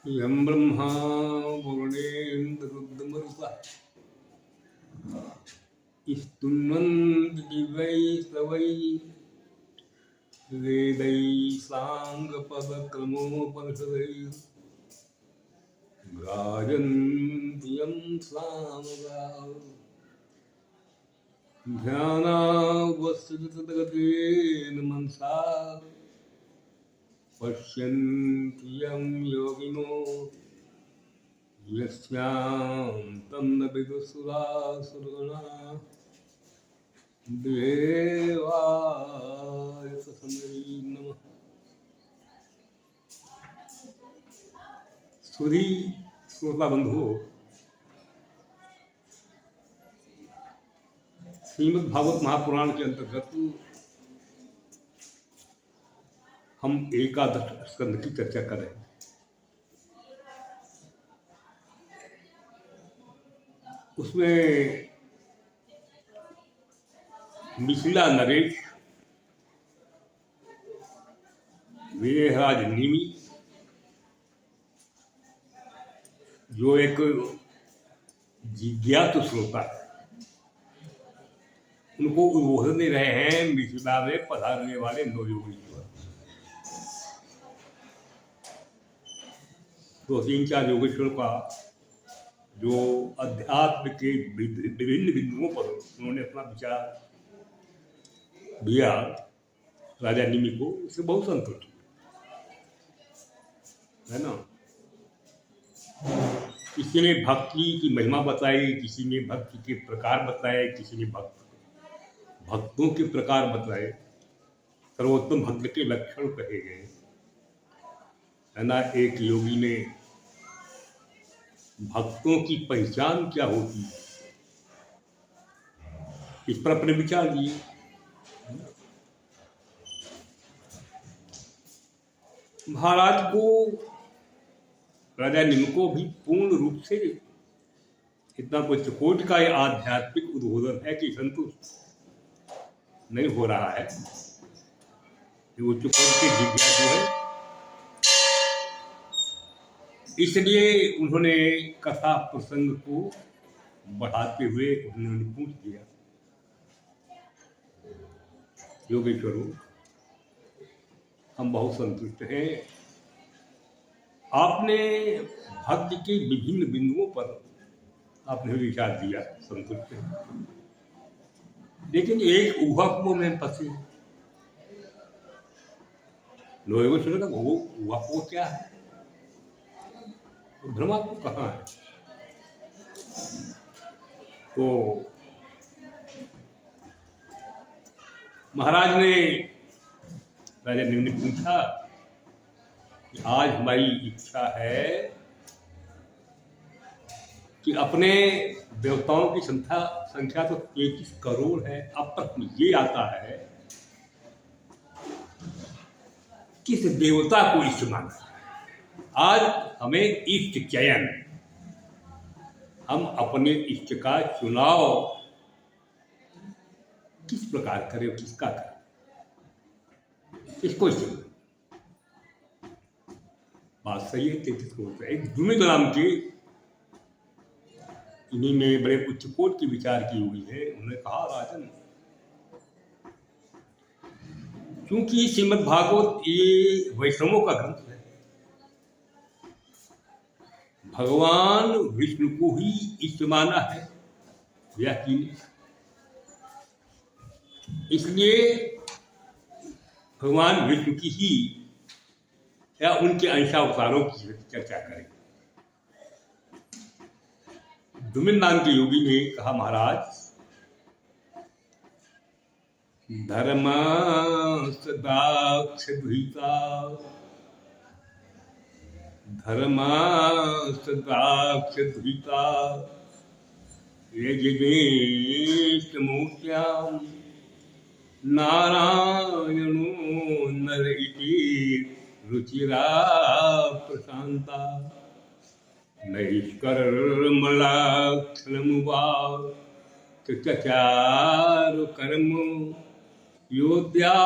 यं ब्रह्मा वरुणेन्द्ररुद्रमरुतः स्तुन्वन्ति दिव्यैः स्तवैः वेदैः साङ्गपदक्रमोपनिषदैः गायन्ति यं सामगाः ध्यानावस्थितगतेन मनसा पश्यन्ति यं योगिनो यस्यान्तं न विदुषुरासुरगणाः देवाय तस्मै नमः। सुधी श्रोता बंधुओं, श्रीमद् भागवत महापुराण के अंतर्गत हम एकादश स्कंद की चर्चा कर रहे हैं। उसमें मिथिला नरेश, वीरराज निमि, जो एक जिज्ञासु श्रोता है, उनको उद्बोधन दे रहे हैं मिथिला में पधारने वाले नवयोगी। तो 3-4 योगेश्वरों का जो अध्यात्म के विभिन्न बिंदुओं पर उन्होंने अपना विचार दिया, राजा निमि को उससे बहुत संतुष्ट है ना। किसी ने भक्ति की महिमा बताई, किसी ने भक्ति के प्रकार बताए, किसी ने भक्तों के प्रकार बताए, सर्वोत्तम भक्त के लक्षण कहे गए, है ना। एक योगी ने भक्तों की पहचान क्या होती है, इस पर अपने विचार दिए। महाराज को, राजा निमि को भी पूर्ण रूप से इतना कोई चकोट का आध्यात्मिक उद्बोधन है कि संतुष्ट नहीं हो रहा है। वो चकोट के जिज्ञासु है, इसलिए उन्होंने कथा प्रसंग को बढ़ाते हुए उन्होंने पूछ दिया, योगेश्वरों, हम बहुत संतुष्ट हैं। आपने भक्ति के विभिन्न बिंदुओं पर आपने विचार दिया, संतुष्ट है, लेकिन एक ऊहापोह में फंसे। योगेश्वर का ऊहापोह क्या है, भ्रमात्म कहाँ है? तो महाराज ने, राजा निमि ने पूछा कि आज हमारी इच्छा है कि अपने देवताओं की संख्या तो 33 करोड़ है। अब तक ये आता है किस देवता को इष्ट माना। आज हमें इष्ट चयन, हम अपने इष्ट का चुनाव किस प्रकार करें, किसका करें, इसको इष्ट। बात सही है। 33 करोड़ एक दुमित नाम के, इन्हीं में बड़े उच्च कोट की विचार की हुई है। उन्होंने कहा, राजन, क्योंकि श्रीमद् भागवत ये वैष्णवों का ग्रंथ है, भगवान विष्णु को ही इष्ट माना है यकीन, इसलिए भगवान विष्णु की ही या उनके अंशावतारों की चर्चा करें। दुमिन नाम के योगी ने कहा, महाराज, धर्म सदाक्ष भीता, धर्म सदाक्ष भीता, यज्ञेश मूर्त्याम नारायणो नर इति रुचिरा प्रशांता, नैष्कर्मलक्षणमुवा चचार कर्म योद्या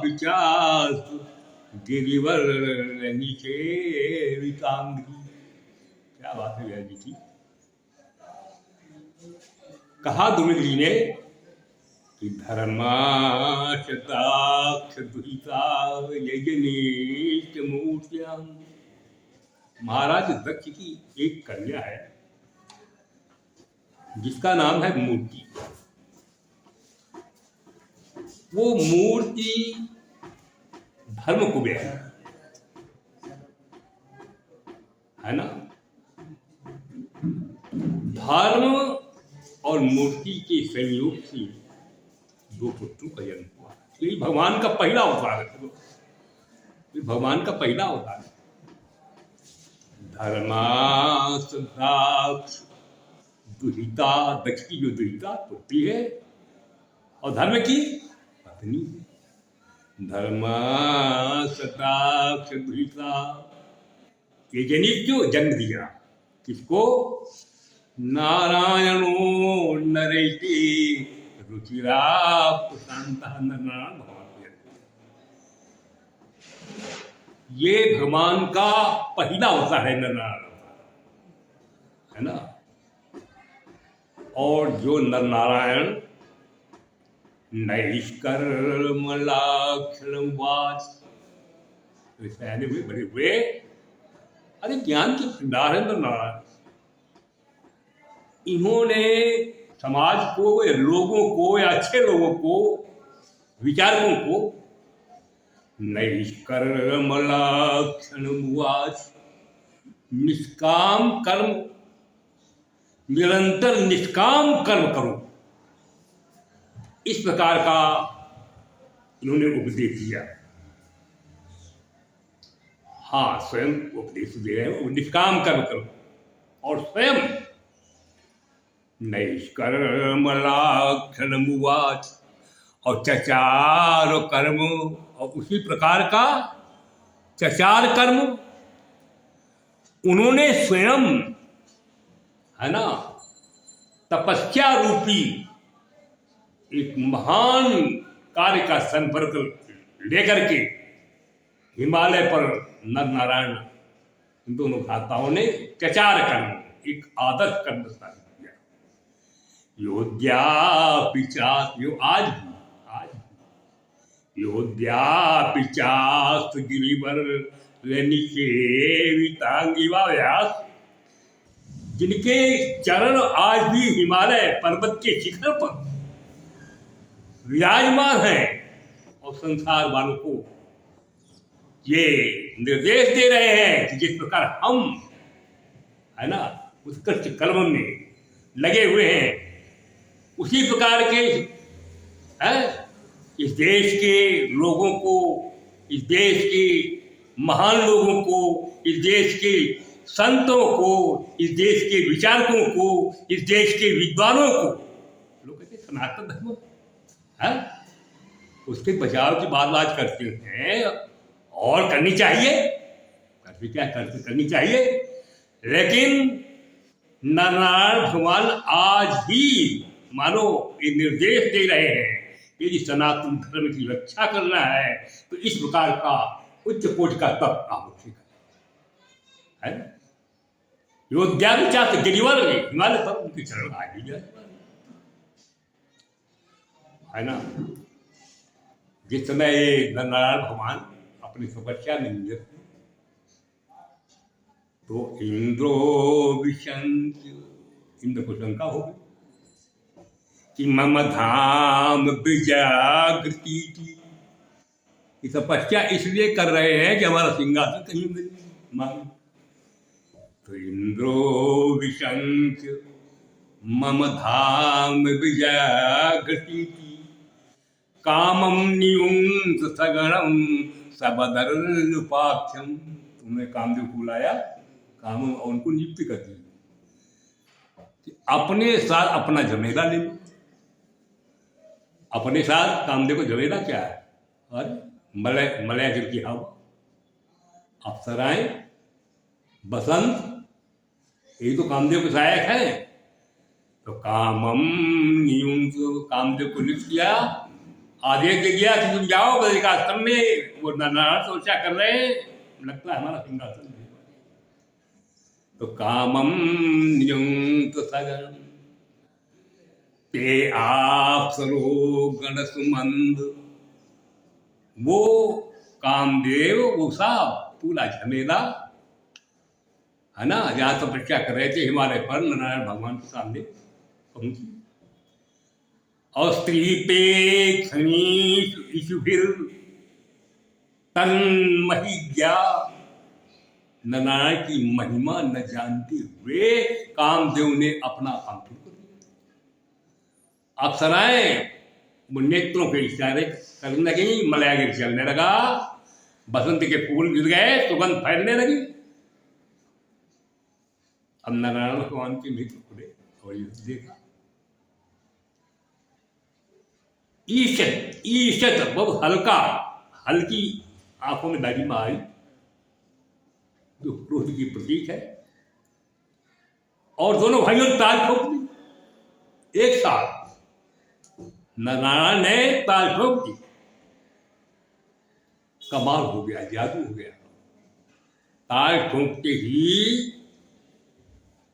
विचार गिरिवर नीचे वितांगी। क्या बात है व्यास जी की। कहा द्रुमिल जी ने कि धर्माशताक्ष दुहिता यजनीश मूर्त्याम। महाराज दक्ष की एक कन्या है जिसका नाम है मूर्ति। वो मूर्ति धर्म कुबेर है ना। धर्म और मूर्ति के संयोग से दो पुत्रों का जन्म हुआ। ये भगवान का पहला अवतार है। ये भगवान का पहला अवतार है। धर्मास्ताक्ष दुहिता, दक्ष की जो दुहिता पुत्री है और धर्म की पत्नी है। धर्मास्ताक्ष दुहिता ये जनित जो जन्म दिया किसको? नारायणो नरेति रुचिरा प्रशांता। नारायण भगवान को जन्म दिया। ये भगवान का पहला अवतार है नरनारायण है ना। और जो नरनारायण नैष्कर्मलाक्षणवाच हुए बड़े हुए। अरे ज्ञान के भंडार है नरनारायण। इन्होंने समाज को या लोगों को या अच्छे लोगों को विचारकों को नैष्कर्मलाक्षणवाच निष्काम कर्म, निरंतर निष्काम कर्म करो, इस प्रकार का इन्होंने उपदेश दिया। हाँ, स्वयं उपदेश दे रहे हैं निष्काम कर्म करो और स्वयं नैष्कर्मलाक्षणमुवाच और चचार कर्म, और उसी प्रकार का चचार कर्म उन्होंने स्वयं है ना तपस्या रूपी एक महान कार्य का संपर्क लेकर के हिमालय पर नर नारायण इन दोनों भ्राताओं ने चचार कर्म, एक आदर्श कर्म स्थापित किया। योद्यापिचास, यो आज योद्यापिचास गिरिवर निषेवितांगी व्यास, जिनके चरण आज भी हिमालय पर्वत के शिखर पर विराजमान हैं और संसार वालों को ये निर्देश दे रहे हैं कि जिस प्रकार हम है ना उत्कृष्ट कर्म में लगे हुए हैं, उसी प्रकार के इस देश के लोगों को, इस देश के महान लोगों को, इस देश के संतों को, इस देश के विचारकों को, इस देश के विद्वानों को, लोग कहते सनातन धर्म है, उसके बचाव की बात करते हैं और करनी चाहिए, करनी चाहिए। लेकिन नारायण भगवान आज भी मानो ये निर्देश दे रहे हैं कि यदि सनातन धर्म की रक्षा करना है तो इस प्रकार का उच्च कोटि का तप आवश्यक है। योद्धा विचार गिरिवर हिमालय पर उनके चरण आ ही जाए है ना। जिस समय ये नारायण भगवान अपनी तपस्या में निरत थे तो इंद्रो विशंक, इंद्र को शंका हो गई कि मम धाम विजागृति की, तपस्या इसलिए कर रहे हैं कि हमारा सिंहासन कहीं मिल मांग। तो इंद्रो विशंक मम धाम विजागृति की कामम नियुंस सगणम सबदरुपाख्यम। तुमने कामदेव को बुलाया, काम और उनको नियुक्त कर दी, अपने साथ अपना झमेला ले लो। अपने साथ कामदेव को झमेला क्या है? और मलय की हवा, अप्सराएं, बसंत, ये तो कामदेव के सहायक है। तो कामम नियुंस, कामदेव को नियुक्त किया आदेश दे दिया कि तुम जाओ गदे का आश्रम में, वो नारायण सोचा कर रहे हैं, लगता है हमारा सिंहासन नहीं। तो कामम नियुक्त सगन ते आप सरो गण सुमंद, वो कामदेव वो साहब पूरा झमेला है ना, जहाँ तपस्या कर रहे थे हिमालय पर नारायण भगवान के सामने पहुंची। और स्त्री पे क्षणीशुभिर तन्महिज्ञा, नारायण की महिमा न जानते हुए कामदेव ने अपना काम शुरू कर दिया। अप्सराएं वो नेत्रों के इशारे करने लगी, मलयागिर चलने लगा, बसंत के फूल गिर गए, सुगंध फैलने लगी। अब नारायण भगवान के नेत्र खुले और ये देखा ईशत ईशत बहुत हल्का, हल्की आंखों में दाढ़ी आई, जो क्रोध की प्रतीक है। और दोनों भाइयों ने ताल ठोक दी एक साथ, नारायण ने ताल ठोक दी, कमाल हो गया, जादू हो गया। ताल ठोकते ही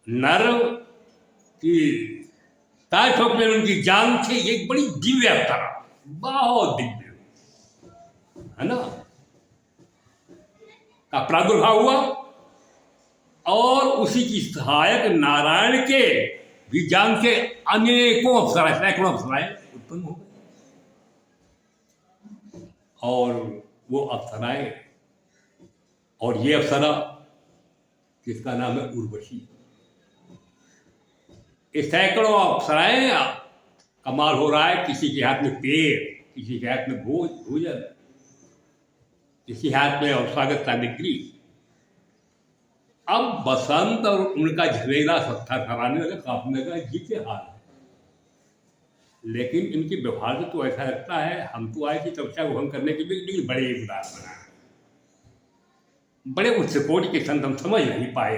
नर की ताल ठोकने में उनकी जान थी, एक बड़ी दिव्य अवतार, बहुत दिव्य है ना, का प्रादुर्भाव हुआ। और उसी की सहायक नारायण के भी जान से अनेकों अप्सराएं, सैकड़ों अप्सराएं उत्पन्न हो गई। और वो अप्सराएं, और ये अप्सरा जिसका नाम है उर्वशी, ये सैकड़ों अप्सराएं, कमाल हो रहा है, किसी के हाथ में पेड़, किसी के हाथ में भोजन, किसी हाथ में और स्वागत सामग्री। अब बसंत और उनका झमेला सत्ता कराने लगा, काफने लगा, जीते हाल है। लेकिन इनके व्यवहार से तो ऐसा लगता है हम तो आए कि तपस्या को भंग करने के लिए, लेकिन बड़े उदास बना, बड़े उच्च कोटि के संत हम समझ नहीं पाए,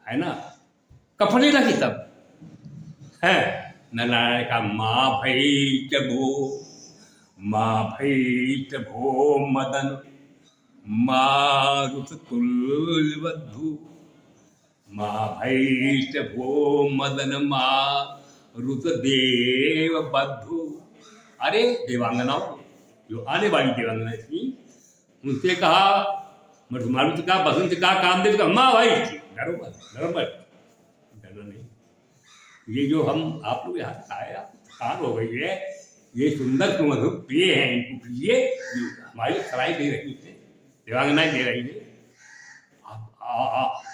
है ना, कपड़े लगे सब है। नारायण का माँ भई भो मदन, मारुत तुल्यवधु, माँ भई भो मदन मारुत देव बद्धु। अरे देवांगनाओं, जो आने वाली देवांगनाएं थी, उनसे कहा, मारुत का, बसंत का, कामदेव का, माँ भाई डरो मत, डरना नहीं। ये जो हम आप लोग यहाँ आया थकान हो गई है, ये सुंदर सुमधुर पेय हैं, इनको पीजिए, हमारी सराय दे रही है, देवांगनाएं दे रही है,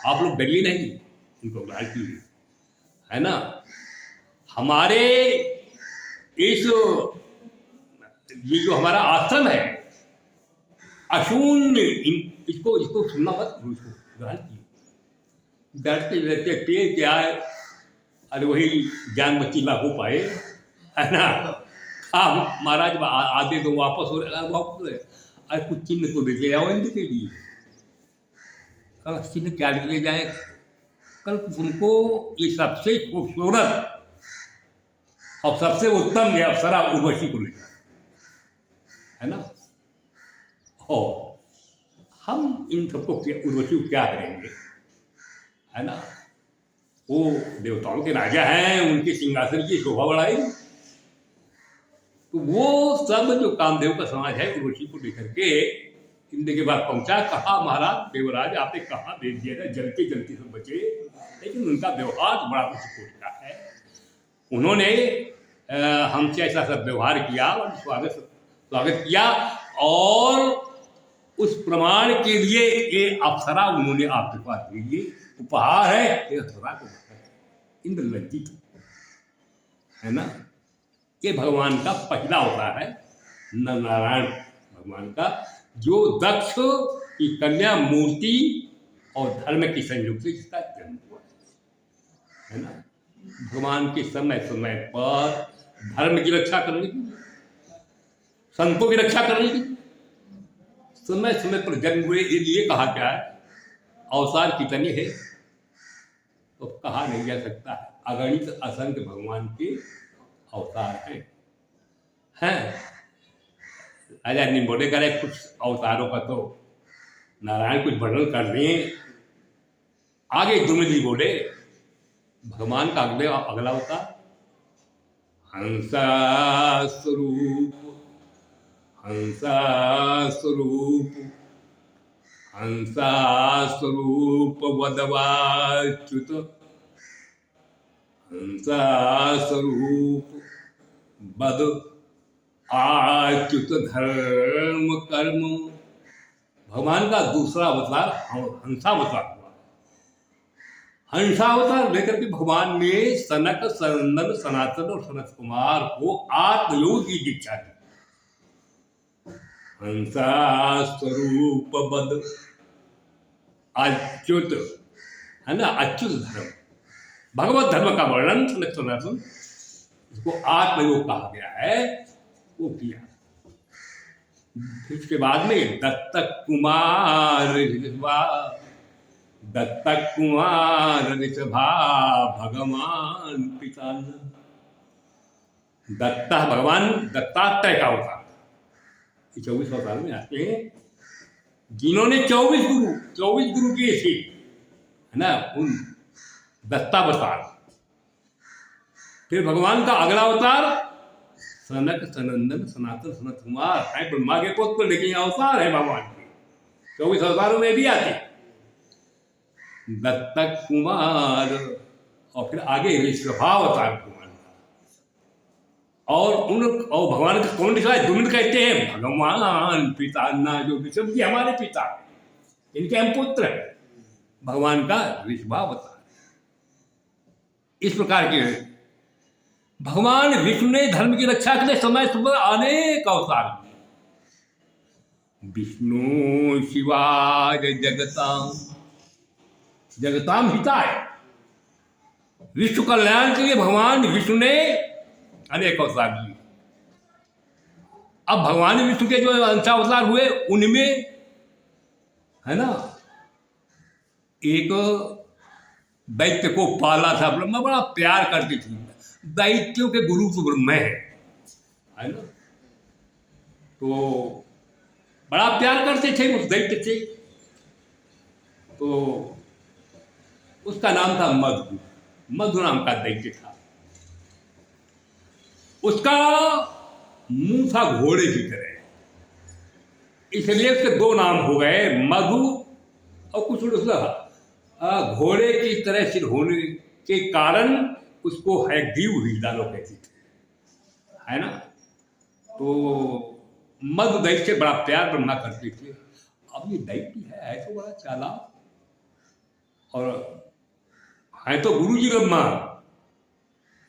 आप लोग डरिए नहीं, इनको ग्रहण कीजिए, है ना। हमारे इस ये जो हमारा आश्रम है अशून्य, इसको सुनना मत, इसको ग्रहण कीजिए। डरते डरते पेय क्या है, अरे वही जान बच्ची ना हो पाए, है ना। हाँ महाराज आधे तो वापस हो रहे, वापस अरे कुछ चिन्ह तो दे जाओ इनके लिए। कल चिन्ह क्या ले जाए, कल उनको ये सबसे खूबसूरत और सबसे उत्तम ये अप्सरा उर्वशी को ले जाए, है ना। और हम इन सबको उर्वशी को क्या करेंगे, है ना। वो देवताओं के राजा हैं, उनके सिंहासन की शोभा बढ़ाई। तो वो सब जो कामदेव का समाज है उर्वशी को लेकर के इंद्र के बाद पहुंचा, कहा महाराज देवराज आपने कहा भेज दिया, जलते जलते सब बचे, लेकिन उनका व्यवहार बड़ा उच्च कोटि का है। उन्होंने हमसे ऐसा सब व्यवहार किया और स्वागत किया, और उस प्रमाण के लिए ये अप्सरा उन्होंने आपके पास भेजिए, उपहार है ये अप्सरा को, इंद्र लज्जित है ना। ये भगवान का पहला अवतार है, नारायण भगवान का, जो दक्ष की कन्या मूर्ति और धर्म के संयोग से जिसका जन्म हुआ है ना। भगवान के समय समय पर धर्म की रक्षा करने की, संतों की रक्षा करने की, समय समय पर जन्म हुए। ये कहा क्या है, अवतार कितने हैं तो कहा नहीं जा सकता है, अगणित असंख्य भगवान के अवतार हैं। राजा निम्बोडे करे कुछ अवतारों का तो नारायण कुछ वर्णन कर दें। आगे दुर्मिल जी बोले भगवान का अगला अवतार हंसा स्वरूप, हंसा स्वरूप, हंसा स्वरूप वदवाच्युत, हंसा स्वरूप वद आच्युत धर्म कर्म। भगवान का दूसरा अवतार हंसावतार हुआ। हंसावतार लेकर के भगवान ने सनक, सनंदन, सनातन और सनत कुमार को आत्मयोग की दीक्षा दी। हंसा स्वरूप बद अच्युत, है ना, अच्युत धर्म, भगवत धर्म का वर्णन सनक सनातन, इसको आत्मयोग कहा गया है, वो किया। इसके बाद में दत्तक कुमार ऋषभा, दत्तक कुमार ऋषभा भगवान पितानंद। दत्ता भगवान दत्तात्रेय का अवतार 24 अवतार में आते हैं, जिन्होंने 24 गुरु किए थे, है ना, उन दत्तावतार। फिर भगवान का अगला अवतार सनक, सनंदन, सनातन, सनत कुमार है, ब्रह्मा के पुत्र, लेकिन अवतार है भगवान के 24 अवतारों में भी आते दत्तक कुमार। और फिर आगे ऋषभावतार भगवान का, और भगवान का कौन लिखा है, दुमिल कहते हैं भगवान पिता, ना जो ऋषभ जी हमारे पिता, इनके हम पुत्र हैं, भगवान का ऋषभावतार। इस प्रकार के भगवान विष्णु ने धर्म की रक्षा के लिए समय समय अनेक अवतार लिए। विष्णु शिवाय जगताम, जगताम हिताय, विश्व कल्याण के लिए भगवान विष्णु ने अनेक अवतार लिए। अब भगवान विष्णु के जो अंशावतार हुए उनमें, है ना, एक दैत्य को पाला था ब्रह्मा, बड़ा प्यार करती थी। दैत्यों के गुरु तो ब्रह्मा है ना, तो बड़ा प्यार करते थे उस दैत्य से। तो उसका नाम था मधु, मधु नाम का दैत्य था। उसका मुंह था घोड़े की तरह, इसलिए उसके दो नाम हो गए, मधु और कुछ उसका घोड़े की तरह सिर होने के कारण उसको हयग्रीव हीरा कहते थे, है ना। तो मधु दैत्य से बड़ा प्यार ब्रह्मा करते थे। अब ये दैत्य है तो बड़ा चालाक, और है तो गुरु जी ब्रह्मा,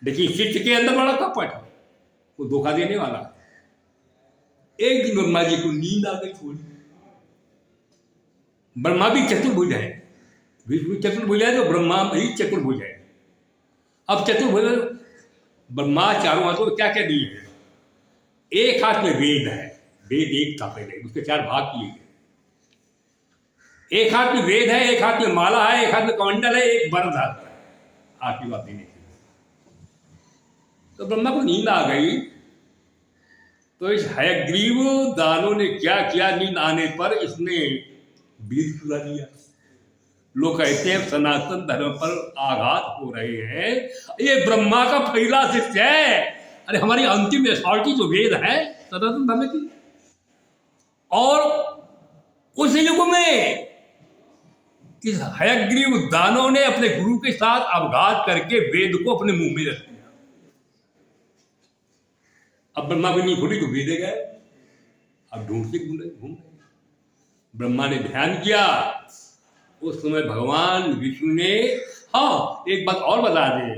लेकिन शिष्य के अंदर बड़ा कपट, वो धोखा देने वाला। एक दिन ब्रह्मा जी को नींद आ गई थोड़ी, ब्रह्मा भी चतुर्भुज है, विष्णु चतुर्भुज है तो ब्रह्मा भी चतुर्भुज है। अब चतुर्भुज ब्रह्मा चारों हाथों में क्या क्या दिए हैं, एक हाथ में वेद है, वेद एक था पहले, उसके 4 भाग किए गए। एक हाथ में वेद है, एक हाथ में माला है, एक हाथ में कमंडल है, एक वरदान है आशीर्वाद देने के लिए। तो ब्रह्मा को नींद आ गई, तो इस हयग्रीव दानों ने क्या किया, नींद आने पर इसने बीज चुरा लिया। लोग कहते हैं सनातन धर्म पर आघात हो रहे हैं, ये ब्रह्मा का पहला शिष्य है। अरे हमारी अंतिम अथॉरिटी जो वेद है सनातन धर्म की, और उस युग में इस हयग्रीव दानों ने अपने गुरु के साथ अपघात करके वेद को अपने मुंह में रख दिया। अब ब्रह्मा को नहीं खुली तो वेदे गए, अब ढूंढते घूम। ब्रह्मा ने ध्यान किया, उस समय भगवान विष्णु ने, हाँ एक बात और बता दे,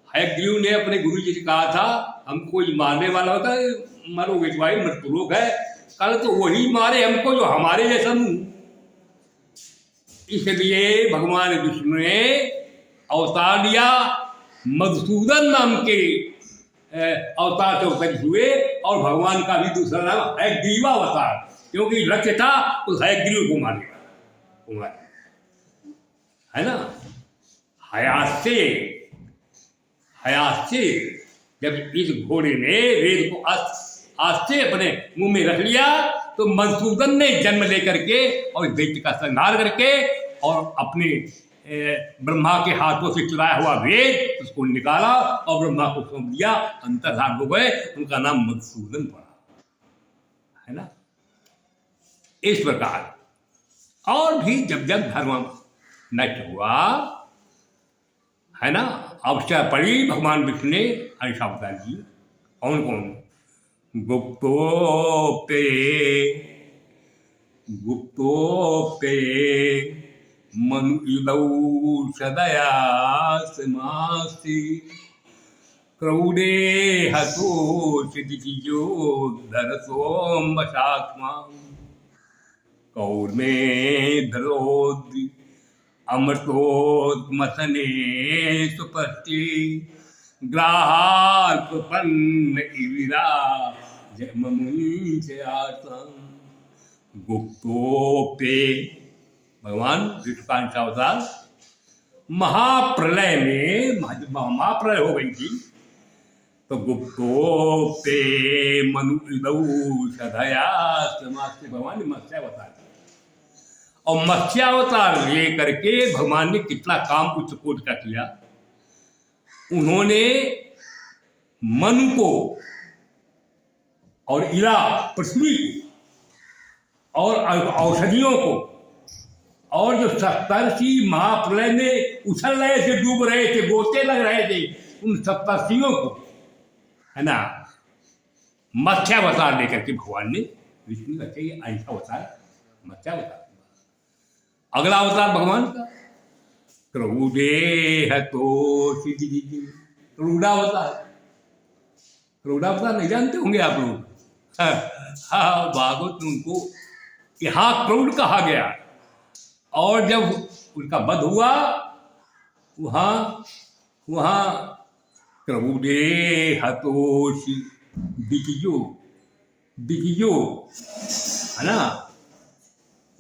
हयग्रीव ने अपने गुरु जी से कहा था हमको कोई मारने वाला होता है, मरोगे भाई, मृत्यु लोग है, कल तो वही मारे हमको जो हमारे जैसा मुंह। इसलिए भगवान विष्णु ने अवतार लिया, मधुसूदन नाम के अवतार से अवतरित हुए, और भगवान का भी दूसरा नाम हयग्रीवावतार, क्योंकि लक्ष्य था उस हयग्रीव को मारने का, है ना। हयात से जब इस घोड़े ने वेद को आज से अपने मुंह में रख लिया। तो मधुसूदन ने जन्म लेकर के और दैत्य का संहार करके और अपने ब्रह्मा के हाथों से चुराया हुआ वेद उसको निकाला और ब्रह्मा को सौंप दिया। अंतर्धान हो गए, उनका नाम मधुसूदन पड़ा, है ना। इस प्रकार और भी जब जब धर्म नष्ट हुआ, है ना, अवसर पड़ी, भगवान विष्णु ने ऐसा बता दी। कौन कौन? गुप्तोपे मनु इदौ सदया समासि क्रौडे हतो सिद्धिजो धरसोम्बसात्मा कौर्मे धरोद् अमृतोत्मसने सुपष्टि ग्राहाल्पन्न इविरा जममुंच आसं गुप्तोपे। भगवान विष्णु का अवतार महाप्रलय में, महाप्रलय हो गई थी, तो गुप्तोपे मनु इदौ सदया समास्ते भगवान ने मत्स्यावतार किया। और मत्स्यावतार ले करके भगवान ने कितना काम उच्च कोटि का किया। उन्होंने मनु को और इला पृथ्वी को और औषधियों को और जो 70 महाप्रलय में उछल रहे थे, डूब रहे थे, गोते लग रहे थे, उन 70 को, है ना, मत्स्यावतार लेकर के भगवान ने विष्णु का ये ऐसा अवतार मत्स्यावतार। अगला अवतार भगवान का क्रौडे हतो सिद्धि, क्रोडावतार। क्रोडावतार नहीं जानते होंगे आप लोग? हाँ, भागवत में उनको यहाँ क्रोड कहा गया। और जब उनका वध हुआ वहाँ क्रौडे हतोषि दितिजो, है ना,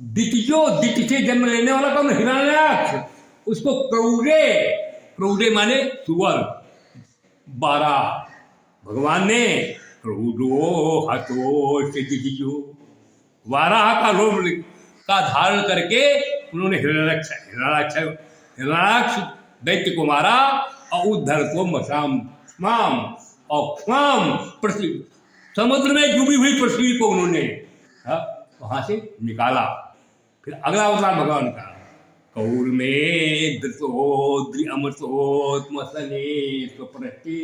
दिति से जन्म लेने वाला कौन? हिरण्याक्ष। उसको क्रौडे माने सुअर, 12। भगवान ने क्रौडो हतोषि दितिजो, 12 का रूप का धारण करके उन्होंने हिरण्याक्ष दैत्य को मारा और उद्धर को मशाम और क्षमाम पृथ्वी, समुद्र में डूबी हुई पृथ्वी को उन्होंने वहां से निकाला। फिर अगला अवतार भगवान का कौर्मे धृतोद्रि अमृतोत्मसने स्वप्रति।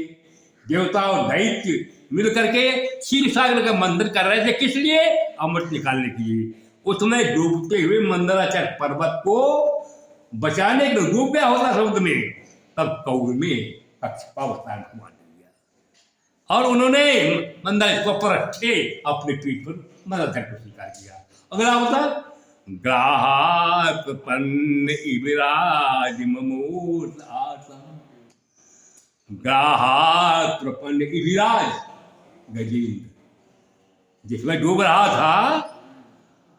देवता और दैत्य मिल करके क्षीर सागर का मंथन कर रहे थे। किस लिए? अमृत निकालने के लिए। उसमें डूबते हुए मंदराचल पर्वत को बचाने के लिए डूब गया होता समुद्र में, तब कौर्मे कक्षपावतार भगवान ने दिया और उन्होंने मंदर पर रखे अपने पीठ पर मंदराचल को स्वीकार किया। अगला अवतार ग्राहात्पन्न इविराज ममूर्त आसा। ग्राहात्पन्न इविराज गजेंद्र, जिसमें डूब रहा था,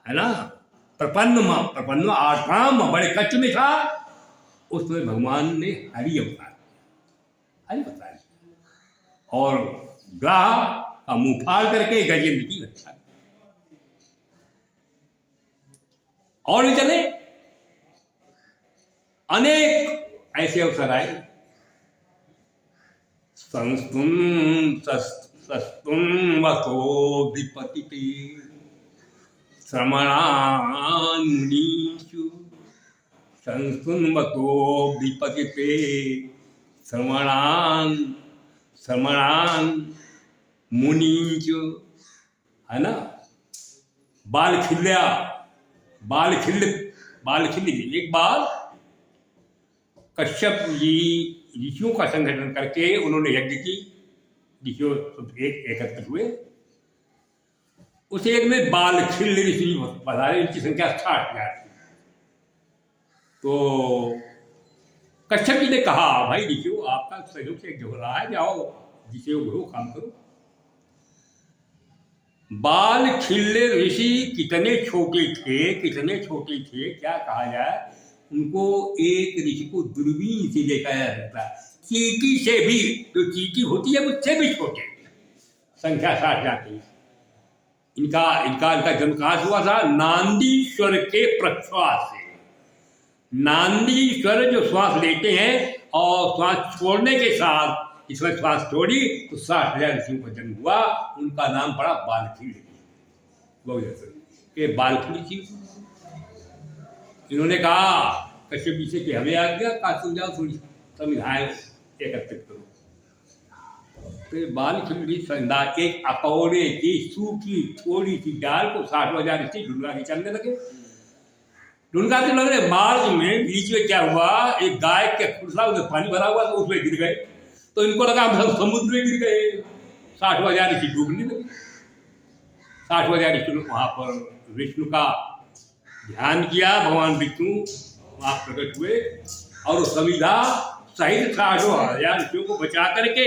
है ना, प्रपन्न आत्मा बड़े कच्च में था, उसमें भगवान ने हरि अवतार किया और ग्राह का मुंह फाड़ करके गजेंद्र की रक्षा की। और भी चले अनेक ऐसे अवसर आए। सस्तुम वसो विपतिते श्रमणानीषु संस्तुन्वतो विपतिते श्रमणान मुनीषु, है ना। बाल खिल्य, एक बार कश्यप जी ऋषियों का संगठन करके उन्होंने यज्ञ की, ऋषियों एकत्रित हुए। उस एक में बालखिल्य ऋषि पधारे, इनकी संख्या 60,000 थी। तो कश्यप जी ने कहा, भाई ऋषियों, आपका सहयोग से जो हो रहा है, जाओ ऋषियों को काम करो। बालखिल्य ऋषि कितने छोटे थे, क्या कहा जाए, उनको एक ऋषि को दूरबीन से देखा जा सकता, चींटी से भी, जो चींटी होती है उससे भी छोटे, संख्या 60 जाती। इनका इनका इनका जन्म कहाँ से हुआ था? नांदीश्वर के प्रश्वास से। नांदीश्वर जो श्वास लेते हैं और श्वास छोड़ने के साथ इसमें श्वास छोड़ी तो 60,000 ऋषियों का जन्म हुआ। उनका नाम पड़ा बालखील के बालखील ऋषि। इन्होंने कहा कश्यप जी से कि हमें आ गया काशी जाओ, थोड़ी संविधाएं एकत्रित करो। तो बालखील संधा एक अकौड़े की सूखी थोड़ी सी डाल को 60,000 ऋषि ढूंढा के चलने लगे। ढूंढा के लगे मार्ग में बीच में क्या हुआ, एक गाय के खुरसा उसमें पानी भरा हुआ तो उसमें गिर गए। तो इनको लगा हम सब समुद्र में गिर गए। 60,000 ऋषि डूबने लगे। 60,000 ऋषि वहां पर विष्णु का ध्यान किया। भगवान विष्णु वहां प्रकट हुए और संविधा सहित 60,000 ऋषियों को बचा करके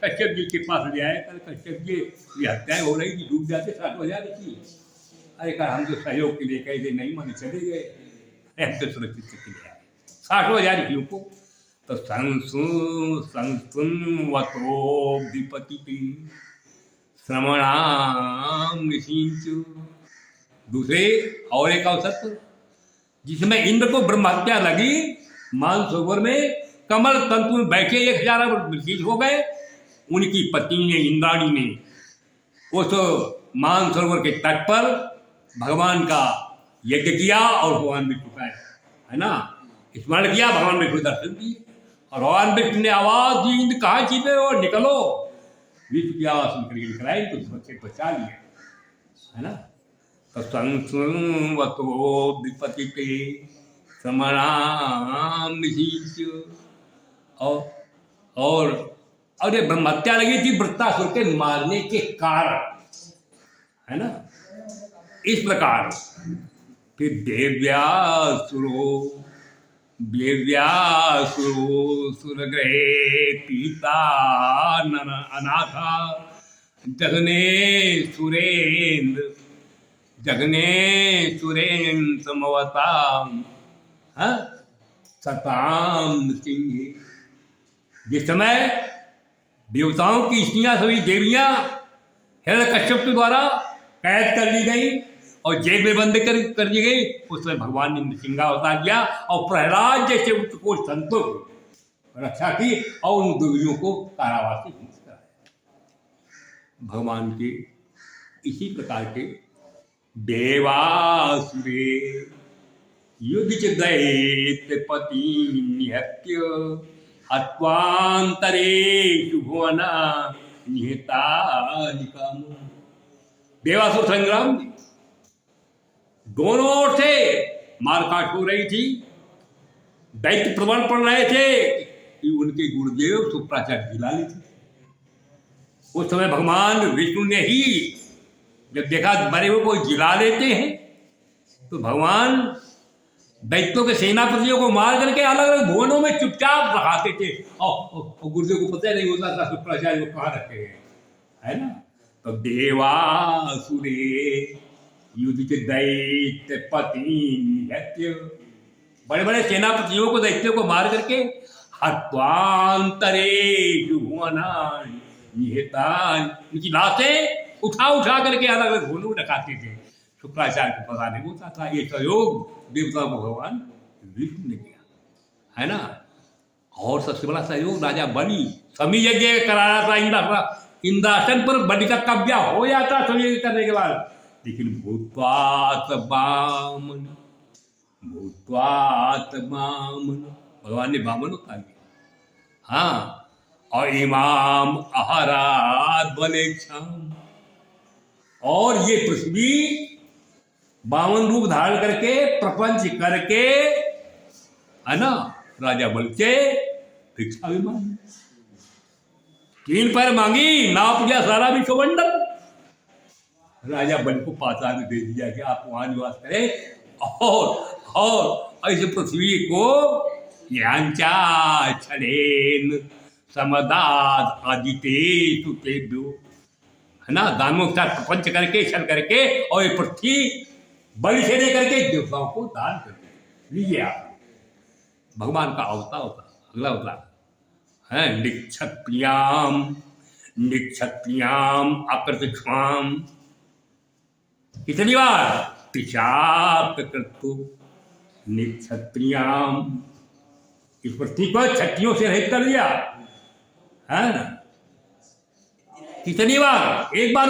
कश्यप जी के पास ले आए। कश्यप जी ये हत्याएं हो रही थी, डूब जाते 60,000 ऋषि। अरे कहा हम तो सहयोग के लिए कहे थे, नहीं माने चले गए, हम तो सुरक्षित के लिए आए 60,000 ऋषियों को। तो संसुन्वतो विपति श्रवणाम ऋषिंचु। दूसरे और एक अवसर पर जिसमें इंद्र को ब्रह्म हत्या लगी, मानसरोवर में कमल तंतु में बैठे 1,000 ऋषि हो गए। उनकी पत्नी ने इंद्राणी ने उस मानसरोवर के तट पर भगवान का यज्ञ किया और भगवान विष्णु का है ना स्मरण किया। भगवान विष्णु दर्शन दिए और भगवान विष्णु ने आवाज दी, इंद्र कहाँ छिपे हो, निकलो। विष्णु की आवाज सुनकर निकलाई तो सुरक्षित बचा लिया है ना। तो संसुवतो विपति समराम और ये ब्रह्महत्या लगी थी वृत्तासुर के मारने के कारण है ना। इस प्रकार फिर देव्यासुरो सुरग्रहे पीता अनाथा जगने सुरेंद्र समवताम सताम सिंह। जिस समय देवताओं की स्त्रियां सभी देवियां हिरण्यकश्यप के द्वारा कैद कर ली गई और जेल में बंद कर दी गई, उस समय भगवान ने नृसिंहावतार किया और प्रहलाद जैसे उत्कोट संतों को रक्षा की और उन देवियों को कारावास से मुक्त कराया। भगवान के इसी प्रकार के देवासुरे युधिच दैत्यपति निहत्य हत्वांतरेषु भुवना निहतानिकाम। देवासुर संग्राम दोनों ओर से मारकाट हो रही थी। दैत्य प्रबल पड़ रहे थे कि उनके गुरुदेव शुक्राचार्य जिला ली थी। उस समय भगवान विष्णु ने ही जब देखा मरे हुए को जिला लेते हैं तो भगवान दैत्यों के सेनापतियों को मार करके अलग अलग भुवनों में चुपचाप रखाते थे और गुरुदेव को पता नहीं होता था शुक्राचार्य को कहाँ रखे हैं है ना। तो देवासुरे युधिच दैत्यपति निहत्य, बड़े बड़े सेनापतियों को दैत्यों को मार करके हत्वांतरेषु भुवनानि निहतानि, उनकी लाशें उठा करके अलग अलग भुवनों में रखाते थे। शुक्राचार्य को पता नहीं होता था। ये सहयोग देवताओं को भगवान विष्णु ने किया है ना। और सबसे बड़ा सहयोग राजा बलि समी यज्ञ कराया था। इंद्रासन पर बलि का कब्जा हो जाता सभी यज्ञ करने के बाद, लेकिन भूत्वात बामन भगवान ने बामन उतार दिया। हाँ, और इमाम अहरात बलेक्षाम, और ये पृथ्वी बामन रूप धारण करके प्रपंच करके है ना राजा बल के भिक्षा भी मांगी, 3 पैर मांगी, नाप दिया सारा विश्वमंडल। राजा बल को पाताल में दे दिया कि आप वहां निवास करें और इस पृथ्वी को यांचा छलेन समदात आदिते सुतेभ्यो है ना, दानों के साथ प्रपंच करके छल करके और ये पृथ्वी बलि से दे करके देवताओं को दान करके लीजिए। आप भगवान का अवतार होता अगला अवतार है। निक्षत्रियाम निक्षत्रियाम अकृतक्षाम, कितनी बार? पिशाप कर्तु निक्षत्रियाम, इस पृथ्वी को क्षत्रियों से रहित कर दिया है ना। कितनी बार? एक बार